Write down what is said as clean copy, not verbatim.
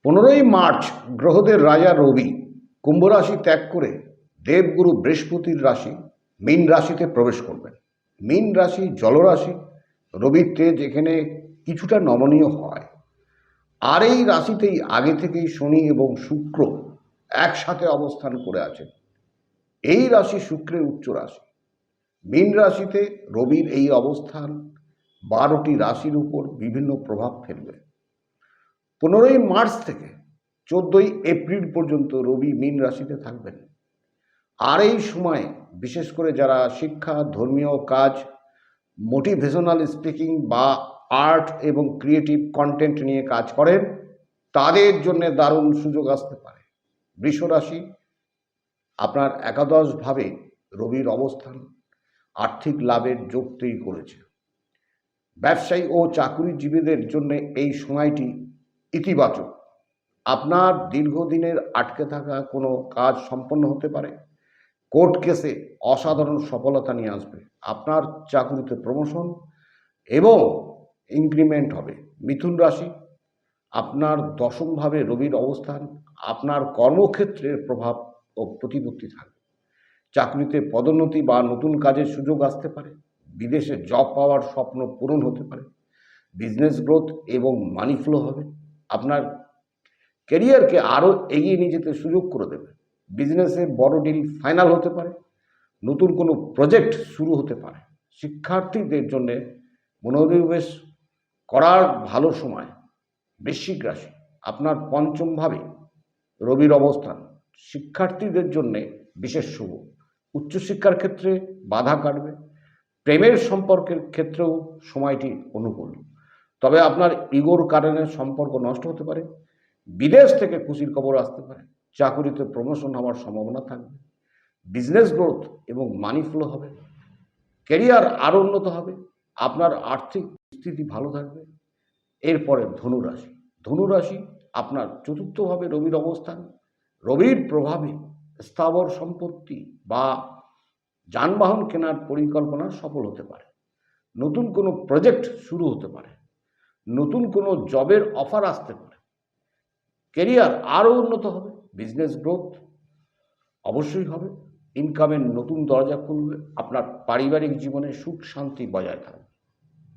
15ই March গ্রহদের রাজা রবি কুম্ভ রাশি ত্যাগ করে দেবগুরু বৃহস্পতির রাশি মীন রাশিতে প্রবেশ করবেন। মীন রাশি জলরাশি, রবির তেজ এখানে কিছুটা নমনীয় হয়। আর এই রাশিতেই আগে থেকেই শনি এবং শুক্র একসাথে অবস্থান করে আছেন। এই রাশি শুক্রের উচ্চ রাশি। মীন রাশিতে রবির এই অবস্থান 12টি রাশির উপর বিভিন্ন প্রভাব ফেলবে। 15ই মার্চ থেকে 14ই এপ্রিল পর্যন্ত রবি মীন রাশিতে থাকবেন। আর এই সময় বিশেষ করে যারা শিক্ষা, ধর্মীয় কাজ, মোটিভেশনাল স্পিকিং বা আর্ট এবং ক্রিয়েটিভ কন্টেন্ট নিয়ে কাজ করেন, তাদের জন্য দারুণ সুযোগ আসতে পারে। বৃষ রাশি, আপনার একাদশভাবে রবির অবস্থান আর্থিক লাভের যোগ তৈরি করেছে। ব্যবসায়ী ও চাকুরিজীবীদের জন্য এই সময়টি ইতিবাচক। আপনার দীর্ঘদিনের আটকে থাকা কোনো কাজ সম্পন্ন হতে পারে। কোর্ট কেসে অসাধারণ সফলতা নিয়ে আসবে। আপনার চাকরিতে প্রমোশন এবং ইনক্রিমেন্ট হবে। মিথুন রাশি, আপনার দশমভাবে রবির অবস্থান আপনার কর্মক্ষেত্রের প্রভাব ও প্রতিপত্তি থাকবে। চাকরিতে পদোন্নতি বা নতুন কাজের সুযোগ আসতে পারে। বিদেশে জব পাওয়ার স্বপ্ন পূরণ হতে পারে। বিজনেস গ্রোথ এবং মানি ফ্লো হবে। আপনার ক্যারিয়ারকে আরও এগিয়ে নিয়ে যেতে সুযোগ করে দেবে। বিজনেসে বড় ডিল ফাইনাল হতে পারে। নতুন কোনো প্রজেক্ট শুরু হতে পারে। শিক্ষার্থীদের জন্য মনোনিবেশ করার ভালো সময়। বৃশ্চিক রাশি, আপনার পঞ্চমভাবে রবির অবস্থান শিক্ষার্থীদের জন্য বিশেষ শুভ। উচ্চশিক্ষার ক্ষেত্রে বাধা কাটবে। প্রেমের সম্পর্কের ক্ষেত্রেও সময়টি অনুকূল। তবে আপনার ইগোর কারণে সম্পর্ক নষ্ট হতে পারে। বিদেশ থেকে খুশির খবর আসতে পারে। চাকুরিতে প্রমোশন হওয়ার সম্ভাবনা থাকবে। বিজনেস গ্রোথ এবং মানি ফ্লো হবে। ক্যারিয়ার আরও উন্নত হবে। আপনার আর্থিক স্থিতি ভালো থাকবে। এরপরে ধনুরাশি। ধনুরাশি, আপনার চতুর্থভাবে রবির অবস্থান। রবির প্রভাবে স্থাবর সম্পত্তি বা যানবাহন কেনার পরিকল্পনা সফল হতে পারে। নতুন কোনো প্রজেক্ট শুরু হতে পারে। নতুন কোনো জবের অফার আসতে পারে। ক্যারিয়ার আরও উন্নত হবে। বিজনেস গ্রোথ অবশ্যই হবে। ইনকামের নতুন দরজা খুলবে। আপনার পারিবারিক জীবনে সুখ শান্তি বজায় থাকবে।